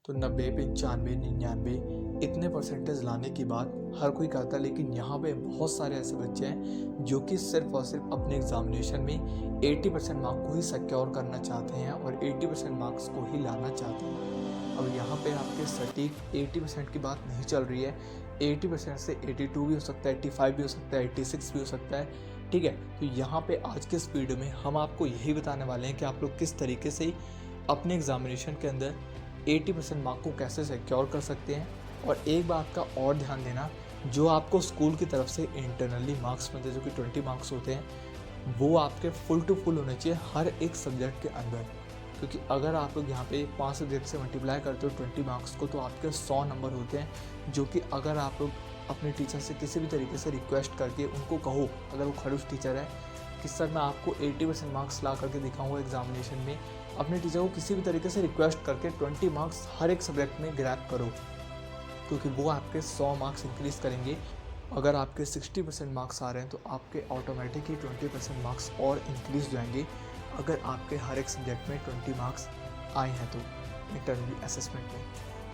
तो 90, 95, 99 इतने परसेंटेज लाने के बाद हर कोई करता है। लेकिन यहाँ पे बहुत सारे ऐसे बच्चे हैं जो कि सिर्फ और सिर्फ अपने एग्जामिनेशन में 80% मार्क को ही सिक्योर करना चाहते हैं और 80% मार्क्स को ही लाना चाहते हैं। अब यहाँ पे आपके सटीक 80% की बात नहीं चल रही है। 80% से 82 भी हो सकता है, 85 भी हो सकता है, 86 भी हो सकता है, ठीक है। तो यहाँ पे आज के इस वीडियो में हम आपको यही बताने वाले हैं कि आप लोग किस तरीके से अपने एग्जामिनेशन के अंदर 80% मार्क को कैसे सिक्योर कर सकते हैं। और एक बात का और ध्यान देना, जो आपको स्कूल की तरफ से इंटरनली मार्क्स मिलते हैं जो कि 20 मार्क्स होते हैं, वो आपके फुल टू फुल होने चाहिए हर एक सब्जेक्ट के अंदर। क्योंकि अगर आप लोग यहाँ पे 5 सब्जेक्ट से मल्टीप्लाई करते हो 20 मार्क्स को, तो आपके 100 नंबर होते हैं। जो कि अगर आप लोग अपने टीचर से किसी भी तरीके से रिक्वेस्ट करके उनको कहो, अगर वो खड़ूस टीचर है कि सर मैं आपको 80% मार्क्स ला करके दिखाऊंगा एग्जामिनेशन में, अपने टीचर को किसी भी तरीके से रिक्वेस्ट करके 20 मार्क्स हर एक सब्जेक्ट में ग्रैब करो, क्योंकि वो आपके 100 मार्क्स इंक्रीज़ करेंगे। अगर आपके 60% मार्क्स आ रहे हैं तो आपके ऑटोमेटिक ही 20% मार्क्स और इंक्रीज़ जाएंगे अगर आपके हर एक सब्जेक्ट में 20 मार्क्स आए हैं तो इंटरनली असेसमेंट में।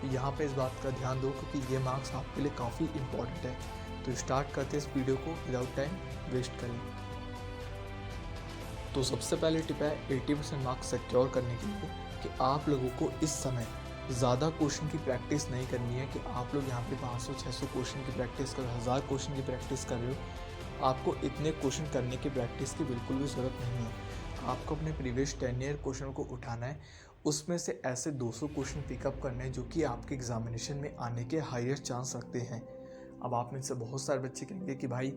तो यहाँ पे इस बात का ध्यान दो क्योंकि ये मार्क्स आपके लिए काफ़ी इंपॉर्टेंट है। तो स्टार्ट करते हैं इस वीडियो को विदाउट टाइम वेस्ट करें। तो सबसे पहले टिप है 80% मार्क्स सिक्योर करने के लिए कि आप लोगों को इस समय ज़्यादा क्वेश्चन की प्रैक्टिस नहीं करनी है कि आप लोग यहाँ पे 500-600 क्वेश्चन की प्रैक्टिस कर 1000 क्वेश्चन की प्रैक्टिस कर रहे हो। आपको इतने क्वेश्चन करने की प्रैक्टिस की बिल्कुल भी ज़रूरत नहीं है। आपको अपने प्रीवियस 10 ईयर क्वेश्चन को उठाना है, उसमें से ऐसे 200 क्वेश्चन पिकअप करने हैं जो कि आपके एग्जामिनेशन में आने के हाईएस्ट चांस रखते हैं। अब आप में से बहुत सारे बच्चे कहेंगे कि भाई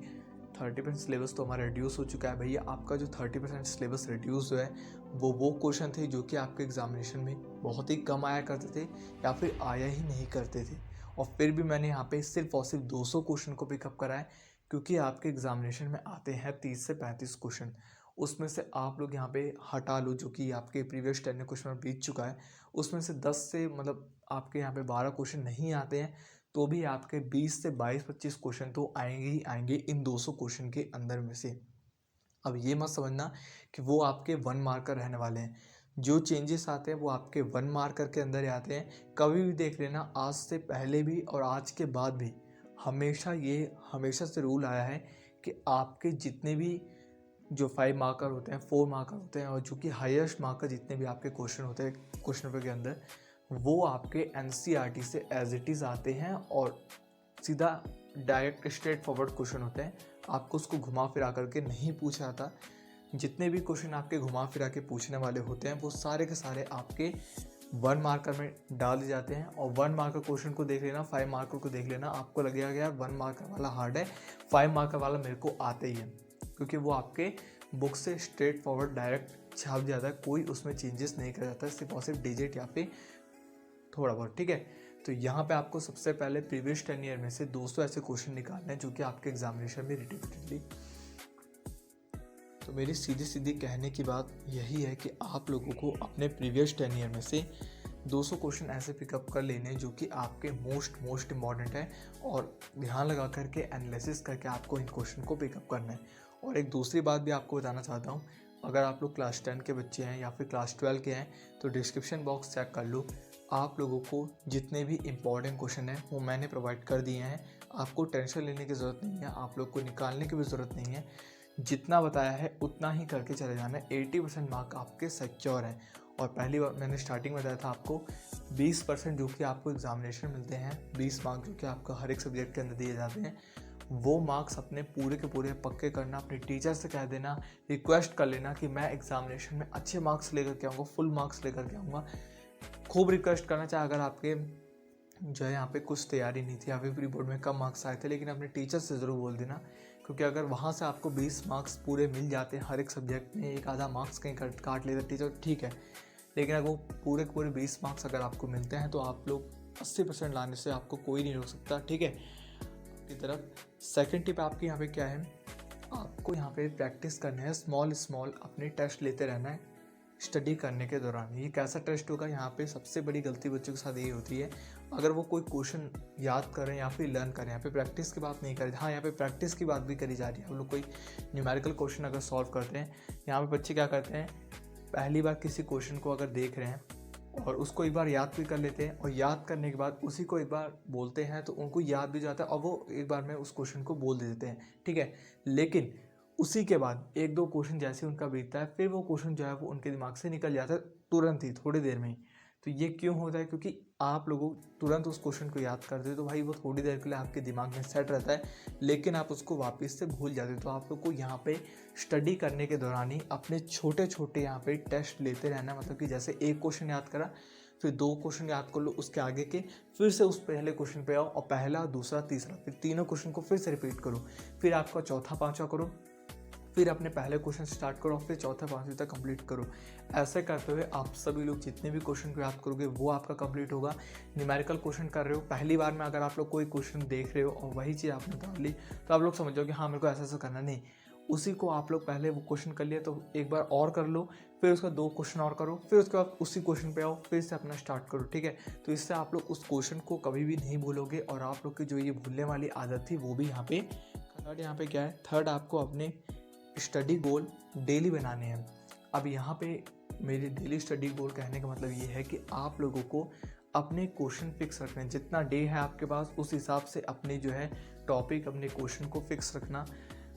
30% सिलेबस तो हमारा रिड्यूस हो चुका है। भैया आपका जो 30% सिलेबस रिड्यूस हुआ है वो क्वेश्चन थे जो कि आपके एग्जामिनेशन में बहुत ही कम आया करते थे या फिर आया ही नहीं करते थे। और फिर भी मैंने यहाँ पे सिर्फ और सिर्फ 200 क्वेश्चन को पिकअप करा है, क्योंकि आपके एग्जामिनेशन में आते हैं 30 से 35 क्वेश्चन। उसमें से आप लोग यहाँ पे हटा लो जो कि आपके प्रीवियस 10 क्वेश्चन में बीत चुका है, उसमें से 10 से मतलब आपके यहाँ पे 12 क्वेश्चन नहीं आते हैं, तो भी आपके 20 से 22-25 क्वेश्चन तो आएंगे ही आएंगे इन 200 क्वेश्चन के अंदर में से। अब ये मत समझना कि वो आपके 1 मार्कर रहने वाले हैं। जो चेंजेस आते हैं वो आपके 1 मार्कर के अंदर ही आते हैं। कभी भी देख लेना, आज से पहले भी और आज के बाद भी हमेशा से रूल आया है कि आपके जितने भी जो 5 मार्कर होते हैं, 4 मार्कर होते हैं और जो कि हाईएस्ट मार्कर जितने भी आपके क्वेश्चन होते हैं क्वेश्चन पेपर के अंदर, वो आपके एनसीईआरटी से एज इट इज़ आते हैं और सीधा डायरेक्ट स्ट्रेट फॉरवर्ड क्वेश्चन होते हैं। आपको उसको घुमा फिरा करके नहीं पूछा जाता। जितने भी क्वेश्चन आपके घुमा फिरा के पूछने वाले होते हैं वो सारे के सारे आपके 1 मार्कर में डाल दिए जाते हैं। और 1 मार्कर क्वेश्चन को देख लेना, 5 मार्कर को देख लेना, आपको लगेगा कि यार 1 मार्कर वाला हार्ड है, 5 मार्कर वाला मेरे को आते ही है, क्योंकि वो आपके बुक से स्ट्रेट फॉरवर्ड डायरेक्ट छाप दिया जाता है। कोई उसमें चेंजेस नहीं किया जाता, सिर्फ और सिर्फ डिजिट या फिर थोड़ा बहुत, ठीक है। तो यहाँ पे आपको सबसे पहले प्रीवियस 10 ईयर में से 200 ऐसे क्वेश्चन निकालने हैं जो कि आपके एग्जामिनेशन में रिपीटेडली। तो मेरी सीधी कहने की बात यही है कि आप लोगों को अपने प्रीवियस 10 ईयर में से 200 क्वेश्चन ऐसे पिकअप कर लेने हैं जो कि आपके मोस्ट इम्पॉर्टेंट है, और ध्यान लगा करके एनालिसिस करके आपको इन क्वेश्चन को पिकअप करना है। और एक दूसरी बात भी आपको बताना चाहता हूँ, अगर आप लोग क्लास 10 के बच्चे हैं या फिर क्लास 12 के हैं तो डिस्क्रिप्शन बॉक्स चेक कर लो। आप लोगों को जितने भी इम्पॉर्टेंट क्वेश्चन हैं वो मैंने प्रोवाइड कर दिए हैं। आपको टेंशन लेने की ज़रूरत नहीं है, आप लोग को निकालने की भी ज़रूरत नहीं है। जितना बताया है उतना ही करके चले जाना है। 80% मार्क आपके सिक्योर हैं। और पहली बार मैंने स्टार्टिंग में बताया था आपको 20% जो कि आपको एग्जामिनेशन मिलते हैं, 20 मार्क जो कि आपको हर एक सब्जेक्ट के अंदर दिए जाते हैं, वो मार्क्स अपने पूरे के पूरे पक्के करना। अपने टीचर से कह देना, रिक्वेस्ट कर लेना कि मैं एग्जामिनेशन में अच्छे मार्क्स लेकर के आऊँगा, फुल मार्क्स लेकर के आऊँगा। खूब रिक्वेस्ट करना चाहे अगर आपके जो है यहाँ पे कुछ तैयारी नहीं थी या फिर प्री बोर्ड में कम मार्क्स आए थे, लेकिन अपने टीचर से ज़रूर बोल देना। क्योंकि अगर वहाँ से आपको 20 मार्क्स पूरे मिल जाते हैं हर एक सब्जेक्ट में, एक आधा मार्क्स कहीं काट लेता टीचर, ठीक है, लेकिन अगर वो पूरे के पूरे 20 मार्क्स अगर आपको मिलते हैं तो आप लोग 80% लाने से आपको कोई नहीं रोक सकता, ठीक है। आपकी तरफ सेकेंड टिप आपकी यहाँ पे क्या है, आपको यहाँ पे प्रैक्टिस करना है, स्मॉल अपने टेस्ट लेते रहना है स्टडी करने के दौरान। ये कैसा टेस्ट होगा, यहाँ पे सबसे बड़ी गलती बच्चों के साथ ये होती है, अगर वो कोई क्वेश्चन याद करें या फिर लर्न करें, यहाँ पे प्रैक्टिस की बात नहीं करें, हाँ यहाँ पे प्रैक्टिस की बात भी करी जा रही है। हम लोग कोई न्यूमेरिकल क्वेश्चन अगर सॉल्व करते हैं, यहाँ पे बच्चे क्या करते हैं, पहली बार किसी क्वेश्चन को अगर देख रहे हैं और उसको एक बार याद भी कर लेते हैं और याद करने के बाद उसी को एक बार बोलते हैं तो उनको याद भी जाता है और वो एक बार में उस क्वेश्चन को बोल देते हैं, ठीक है। लेकिन उसी के बाद 1-2 क्वेश्चन जैसे उनका बीतता है फिर वो क्वेश्चन जो है वो उनके दिमाग से निकल जाता है तुरंत ही, थोड़ी देर में ही। तो ये क्यों होता है? क्योंकि आप लोगों तुरंत उस क्वेश्चन को याद करते हो तो भाई वो थोड़ी देर के लिए आपके दिमाग में सेट रहता है, लेकिन आप उसको वापस से भूल जाते हो। तो आप लोग को यहाँ पे स्टडी करने के दौरान ही अपने छोटे छोटे यहाँ पे टेस्ट लेते रहना, मतलब कि जैसे एक क्वेश्चन याद करा फिर 2 क्वेश्चन याद कर लो उसके आगे के, फिर से उस पहले क्वेश्चन पे आओ और पहला, दूसरा, तीसरा, फिर तीनों क्वेश्चन को फिर से रिपीट करो। फिर आपका चौथा, पांचवा करो, फिर अपने पहले क्वेश्चन स्टार्ट करो, फिर चौथा, पांचवीं तक कंप्लीट करो। ऐसे करते हुए आप सभी लोग जितने भी क्वेश्चन को याद करोगे वो आपका कंप्लीट होगा। न्यूमेरिकल क्वेश्चन कर रहे हो, पहली बार में अगर आप लोग कोई क्वेश्चन देख रहे हो और वही चीज़ आपने डाल ली तो आप लोग समझ जाओ कि हाँ मेरे को ऐसा ऐसा करना नहीं। उसी को आप लोग पहले वो क्वेश्चन कर लिया तो एक बार और कर लो, फिर उसका 2 क्वेश्चन और करो, फिर उसके बाद उसी क्वेश्चन पे आओ, फिर से अपना स्टार्ट करो, ठीक है। तो इससे आप लोग उस क्वेश्चन को कभी भी नहीं भूलोगे और आप लोग की जो ये भूलने वाली आदत थी वो भी यहाँ पे थर्ड, यहाँ पे क्या है, थर्ड आपको अपने स्टडी गोल डेली बनाने हैं। अब यहाँ पे मेरे डेली स्टडी गोल कहने का मतलब ये है कि आप लोगों को अपने क्वेश्चन फिक्स रखने हैं। जितना डे है आपके पास उस हिसाब से अपने जो है टॉपिक, अपने क्वेश्चन को फिक्स रखना।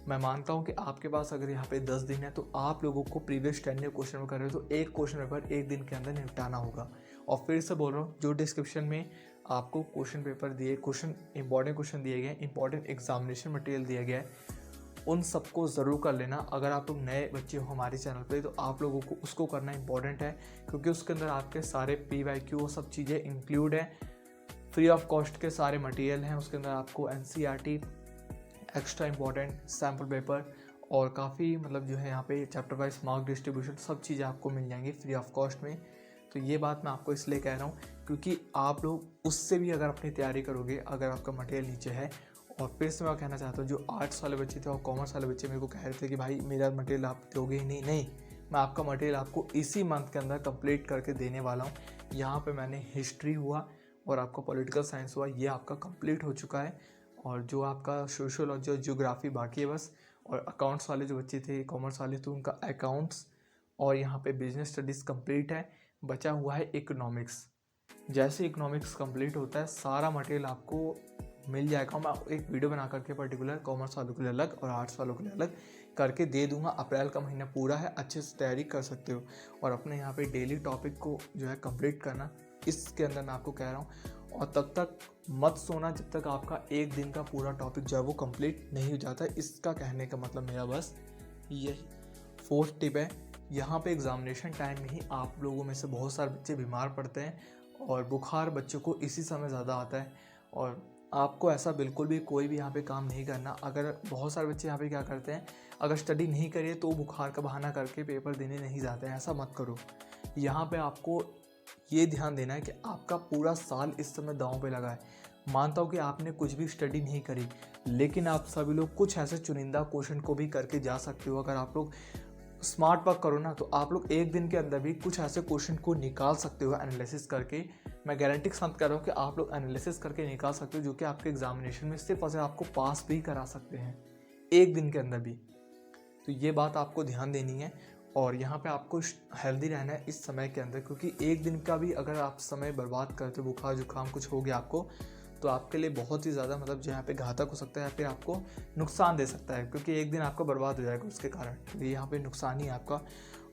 मैं मानता हूँ कि आपके पास अगर यहाँ पे 10 दिन है तो आप लोगों को प्रीवियस 10 डे क्वेश्चन कर रहे हो तो एक क्वेश्चन पेपर एक दिन के अंदर निपटाना होगा। और फिर से बोल रहा हूँ, जो डिस्क्रिप्शन में आपको क्वेश्चन पेपर दिए, इंपॉर्टेंट क्वेश्चन दिए गए, इंपॉर्टेंट एग्जामिनेशन मटेरियल दिया गया है, उन सबको ज़रूर कर लेना। अगर आप लोग नए बच्चे हो हमारे चैनल पे तो आप लोगों को उसको करना इंपॉर्टेंट है, क्योंकि उसके अंदर आपके सारे PYQ वो सब चीज़ें इंक्लूड है। फ्री ऑफ कॉस्ट के सारे मटेरियल हैं उसके अंदर। आपको NCERT, extra important sample paper और काफ़ी मतलब जो है यहाँ पे चैप्टर वाइज मार्क डिस्ट्रीब्यूशन सब चीज़ें आपको मिल जाएंगी फ्री ऑफ कॉस्ट में। तो ये बात मैं आपको इसलिए कह रहा हूँ क्योंकि आप लोग उससे भी अगर अपनी तैयारी करोगे, अगर आपका मटेरियल नीचे है। और फिर से मैं कहना चाहता हूँ, जो आर्ट्स वाले बच्चे थे और कॉमर्स वाले बच्चे मेरे को कह रहे थे कि भाई मेरा मटेरियल आप दोगे ही नहीं, मैं आपका मटेरियल आपको इसी मंथ के अंदर कंप्लीट करके देने वाला हूँ। यहाँ पे मैंने हिस्ट्री हुआ और आपका पॉलिटिकल साइंस हुआ, ये आपका कंप्लीट हो चुका है। और जो आपका सोशियोलॉजी और ज्योग्राफी बाकी है बस। और अकाउंट्स वाले जो बच्चे थे, कॉमर्स वाले, तो उनका अकाउंट्स और यहाँ पे बिजनेस स्टडीज़ कंप्लीट है। बचा हुआ है इकोनॉमिक्स। जैसे इकोनॉमिक्स कंप्लीट होता है सारा मटेरियल आपको मिल जाएगा। मैं एक वीडियो बना करके पर्टिकुलर कॉमर्स वालों के लिए अलग और आर्ट्स वालों के लिए अलग करके दे दूंगा। अप्रैल का महीना पूरा है, अच्छे से तैयारी कर सकते हो और अपने यहाँ पे डेली टॉपिक को जो है कंप्लीट करना, इसके अंदर मैं आपको कह रहा हूँ। और तब तक मत सोना जब तक आपका एक दिन का पूरा टॉपिक जो है वो कंप्लीट नहीं हो जाता। इसका कहने का मतलब मेरा बस यही 4th टिप है। यहाँ पे एग्जामिनेशन टाइम में ही आप लोगों में से बहुत सारे बच्चे बीमार पड़ते हैं और बुखार बच्चों को इसी समय ज़्यादा आता है। और आपको ऐसा बिल्कुल भी कोई भी यहाँ पे काम नहीं करना। अगर बहुत सारे बच्चे यहाँ पे क्या करते हैं, अगर स्टडी नहीं करिए तो बुखार का बहाना करके पेपर देने नहीं जाते हैं, ऐसा मत करो। यहाँ पे आपको ये ध्यान देना है कि आपका पूरा साल इस समय दांव पे लगा है। मानता हूँ कि आपने कुछ भी स्टडी नहीं करी, लेकिन आप सभी लोग कुछ ऐसे चुनिंदा क्वेश्चन को भी करके जा सकते हो। अगर आप लोग स्मार्ट वर्क करो ना तो आप लोग एक दिन के अंदर भी कुछ ऐसे क्वेश्चन को निकाल सकते हो एनालिसिस करके। मैं गारंटी के साथ कह रहा हूँ कि आप लोग एनालिसिस करके निकाल सकते हो, जो कि आपके एग्जामिनेशन में सिर्फ अगर आपको पास भी करा सकते हैं एक दिन के अंदर भी। तो ये बात आपको ध्यान देनी है। और यहाँ पे आपको हेल्दी रहना है इस समय के अंदर, क्योंकि एक दिन का भी अगर आप समय बर्बाद करते हो, बुखार जुकाम कुछ हो गया आपको, तो आपके लिए बहुत ही ज़्यादा मतलब जो यहाँ पे घातक हो सकता है या फिर आपको नुकसान दे सकता है, क्योंकि एक दिन आपका बर्बाद हो जाएगा उसके कारण। तो ये यहाँ पे नुकसान ही है आपका।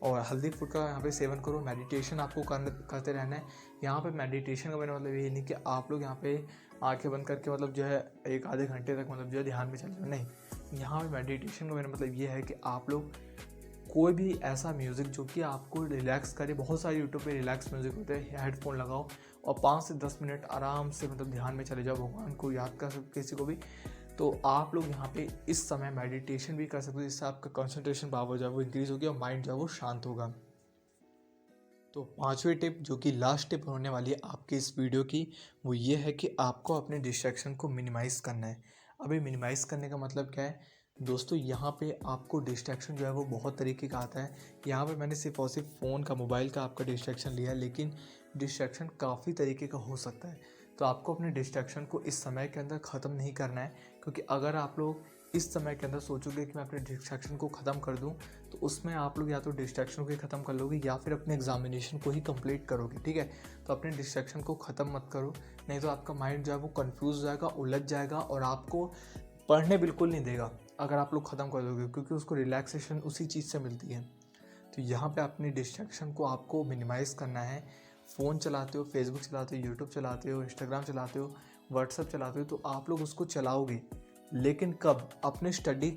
और हेल्दी फूड का यहाँ पे सेवन करो। मेडिटेशन आपको करते रहना है। यहाँ पे मेडिटेशन का मेरा मतलब ये नहीं कि आप लोग यहाँ पे आंखें बंद करके मतलब जो है 1-आधे घंटे तक मतलब जो है ध्यान में चले जाओ, नहीं। यहाँ पे मेडिटेशन का मेरा मतलब ये है कि आप लोग कोई भी ऐसा म्यूज़िक जो कि आपको रिलैक्स करे, बहुत सारे यूट्यूब पे रिलैक्स म्यूज़िक होते हैं, हेडफोन लगाओ और 5 से 10 मिनट आराम से मतलब ध्यान में चले जाओ, भगवान को याद कर सकते किसी को भी। तो आप लोग यहाँ पे इस समय मेडिटेशन भी कर सकते हो, जिससे आपका कंसंट्रेशन पावर जो है वो इंक्रीज़ होगी और माइंड जो है वो शांत होगा। तो 5वीं टिप जो कि लास्ट टिप होने वाली है आपकी इस वीडियो की, वो ये है कि आपको अपने डिस्ट्रैक्शन को मिनिमाइज़ करना है। अभी मिनिमाइज़ करने का मतलब क्या है दोस्तों, यहाँ पे आपको डिस्ट्रैक्शन जो है वो बहुत तरीके का आता है। यहाँ पे मैंने सिर्फ और सिर्फ फ़ोन का, मोबाइल का आपका डिस्ट्रैक्शन लिया है, लेकिन डिस्ट्रैक्शन काफ़ी तरीके का हो सकता है। तो आपको अपने डिस्ट्रैक्शन को इस समय के अंदर ख़त्म नहीं करना है, क्योंकि अगर आप लोग इस समय के अंदर सोचोगे कि मैं अपने डिस्ट्रैक्शन को ख़त्म कर दूं, तो उसमें आप लोग या तो डिस्ट्रैक्शन को ही ख़त्म कर लोगे या फिर अपने एग्जामिनेशन को ही कंप्लीट करोगे। ठीक है, तो अपने डिस्ट्रैक्शन को ख़त्म मत करो, नहीं तो आपका माइंड जो है वो कंफ्यूज हो जाएगा, उलझ जाएगा और आपको पढ़ने बिल्कुल नहीं देगा अगर आप लोग ख़त्म कर दोगे, क्योंकि उसको रिलैक्सेशन उसी चीज़ से मिलती है। तो यहाँ पे अपनी डिस्ट्रैक्शन को आपको मिनिमाइज़ करना है। फ़ोन चलाते हो, फेसबुक चलाते हो, यूट्यूब चलाते हो, इंस्टाग्राम चलाते हो, व्हाट्सएप चलाते हो, तो आप लोग उसको चलाओगे, लेकिन कब? अपने स्टडी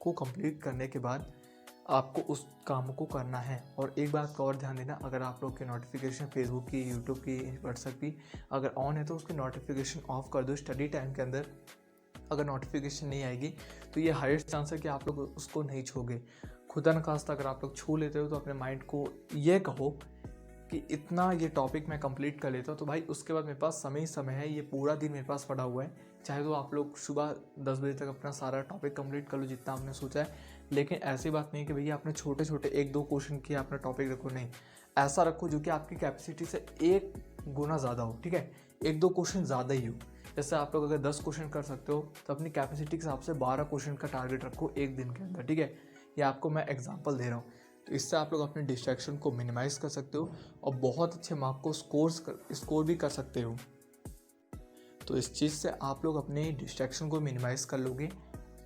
को कंप्लीट करने के बाद आपको उस काम को करना है। और एक बात का और ध्यान देना, अगर आप लोग के नोटिफिकेशन फेसबुक की, यूट्यूब की, व्हाट्सएप की अगर ऑन है तो उसकी नोटिफिकेशन ऑफ कर दो स्टडी टाइम के अंदर। अगर नोटिफिकेशन नहीं आएगी तो ये हाईएस्ट चांस है कि आप लोग उसको नहीं छूओगे। खुदा न खास्ता अगर आप लोग छू लेते हो तो अपने माइंड को ये कहो कि इतना ये टॉपिक मैं कंप्लीट कर लेता हूँ, तो भाई उसके बाद मेरे पास समय ही समय है, ये पूरा दिन मेरे पास पड़ा हुआ है। चाहे तो आप लोग सुबह 10 बजे तक अपना सारा टॉपिक कंप्लीट कर लो जितना आपने सोचा है, लेकिन ऐसी बात नहीं कि भैया आपने छोटे छोटे 1-2 क्वेश्चन किए अपना टॉपिक रखो। नहीं, ऐसा रखो जो कि आपकी कैपेसिटी से 1 गुना ज़्यादा हो। ठीक है, 1-2 क्वेश्चन ज़्यादा ही हो। जैसे आप लोग अगर 10 क्वेश्चन कर सकते हो तो अपनी कैपेसिटी के हिसाब से 12 क्वेश्चन का टारगेट रखो एक दिन के अंदर। ठीक है, ये आपको मैं एग्जांपल दे रहा हूँ। तो इससे आप लोग अपने डिस्ट्रैक्शन को मिनिमाइज़ कर सकते हो और बहुत अच्छे मार्क को स्कोर भी कर सकते हो। तो इस चीज़ से आप लोग अपने डिस्ट्रैक्शन को मिनिमाइज़ कर लोगे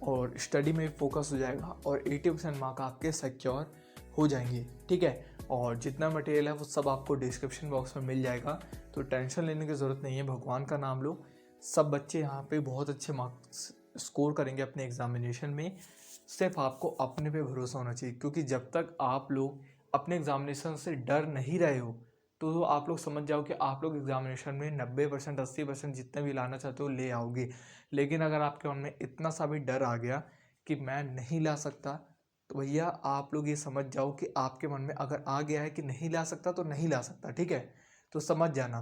और स्टडी में फोकस हो जाएगा और 80% मार्क आपके सिक्योर हो जाएंगे। ठीक है, और जितना मटेरियल है वो सब आपको डिस्क्रिप्शन बॉक्स में मिल जाएगा, तो टेंशन लेने की ज़रूरत नहीं है। भगवान का नाम लो, सब बच्चे यहाँ पे बहुत अच्छे मार्क्स स्कोर करेंगे अपने एग्जामिनेशन में। सिर्फ आपको अपने पे भरोसा होना चाहिए, क्योंकि जब तक आप लोग अपने एग्जामिनेशन से डर नहीं रहे हो तो आप लोग समझ जाओ कि आप लोग एग्जामिनेशन में 90% 80% जितने भी लाना चाहते हो ले आओगे। लेकिन अगर आपके मन में इतना सा भी डर आ गया कि मैं नहीं ला सकता, तो भैया आप लोग ये समझ जाओ कि आपके मन में अगर आ गया है कि नहीं ला सकता तो नहीं ला सकता। ठीक है, तो समझ जाना।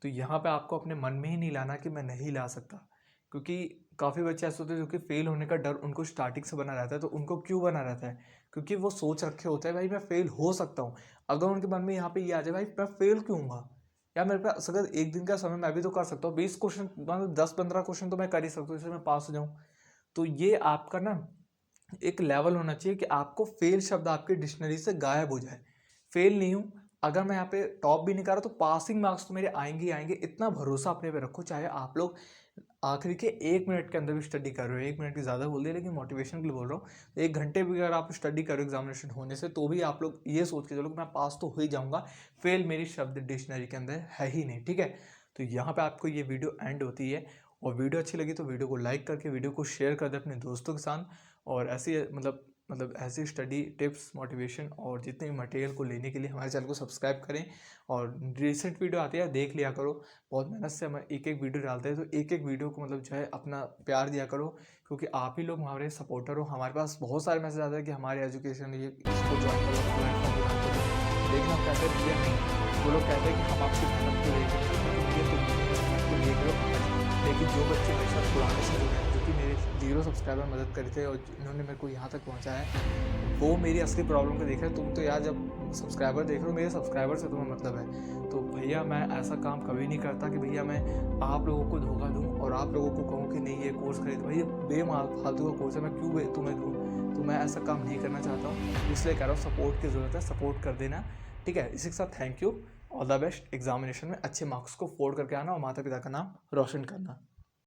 तो यहाँ पे आपको अपने मन में ही नहीं लाना कि मैं नहीं ला सकता, क्योंकि काफ़ी बच्चे ऐसे होते हैं जो कि फेल होने का डर उनको स्टार्टिंग से बना रहता है। तो उनको क्यों बना रहता है? क्योंकि वो सोच रखे होते हैं भाई मैं फेल हो सकता हूँ। अगर उनके मन में यहाँ पे ये आ जाए भाई मैं फेल क्यों होऊंगा, या मेरे पास अगर एक दिन का समय मैं भी तो कर सकता हूँ, 20 क्वेश्चन मतलब 10-15 क्वेश्चन तो मैं कर ही सकता हूँ, इससे मैं पास हो जाऊँ। तो ये आपका ना एक लेवल होना चाहिए कि आपको फेल शब्द आपके डिक्शनरी से गायब हो जाए। फेल नहीं हूँ, अगर मैं यहाँ पे टॉप भी नहीं कर रहा तो पासिंग मार्क्स तो मेरे आएंगे ही आएंगे। इतना भरोसा अपने पे रखो, चाहे आप लोग आखिरी के 1 मिनट के अंदर भी स्टडी कर रहे हो। 1 मिनट की ज़्यादा बोल दिया लेकिन मोटिवेशन के लिए बोल रहा हूँ। 1 घंटे भी अगर आप स्टडी करो एग्जामिनेशन होने से, तो भी आप लोग ये सोच के चलो कि मैं पास तो हो ही जाऊँगा, फेल मेरी शब्द डिक्शनरी के अंदर है ही नहीं। ठीक है, तो यहाँ पर आपको ये वीडियो एंड होती है। और वीडियो अच्छी लगी तो वीडियो को लाइक करके वीडियो को शेयर कर दे अपने दोस्तों के साथ। और ऐसी मतलब ऐसी स्टडी टिप्स, मोटिवेशन और जितने भी मटेरियल को लेने के लिए हमारे चैनल को सब्सक्राइब करें। और रिसेंट वीडियो आती है देख लिया करो, बहुत मेहनत से हम एक एक वीडियो डालते हैं, तो एक एक वीडियो को मतलब जो है अपना प्यार दिया करो, क्योंकि आप ही लोग हमारे सपोर्टर हो। हमारे पास बहुत सारे मैसेज आते हैं कि हमारे एजुकेशन ये इसको ज्वाइन करो, प्लेटफॉर्म ज्वाइन करो, लेकिन हम कहते हैं नहीं। वो लोग कहते हैं कि हम आपकी मेहनत को लेकर लेकिन जो बच्चे मेरे साथ पुराने से जुड़े हैं, जो कि मेरे 0 सब्सक्राइबर मदद करे थे और इन्होंने मेरे को यहाँ तक पहुँचाया है, वो मेरी असली प्रॉब्लम को देख रहे हैं। तुम तो यार जब सब्सक्राइबर देख रहे हो, मेरे सब्सक्राइबर से तुम्हें मतलब है। तो भैया मैं ऐसा काम कभी नहीं करता कि भैया मैं आप लोगों को धोखा दूँ और आप लोगों को कहूँ कि नहीं ये कोर्स खरीदो। भैया फालतू का कोर्स है, मैं क्यों तुम्हें दूँ? तो मैं ऐसा काम नहीं करना चाहता हूँ, इसलिए कह रहा हूँ सपोर्ट की ज़रूरत है, सपोर्ट कर देना। ठीक है, इसी के साथ thank you, all the best. Examination में अच्छे मार्क्स को फोड़ करके आना और माता पिता का नाम रोशन करना।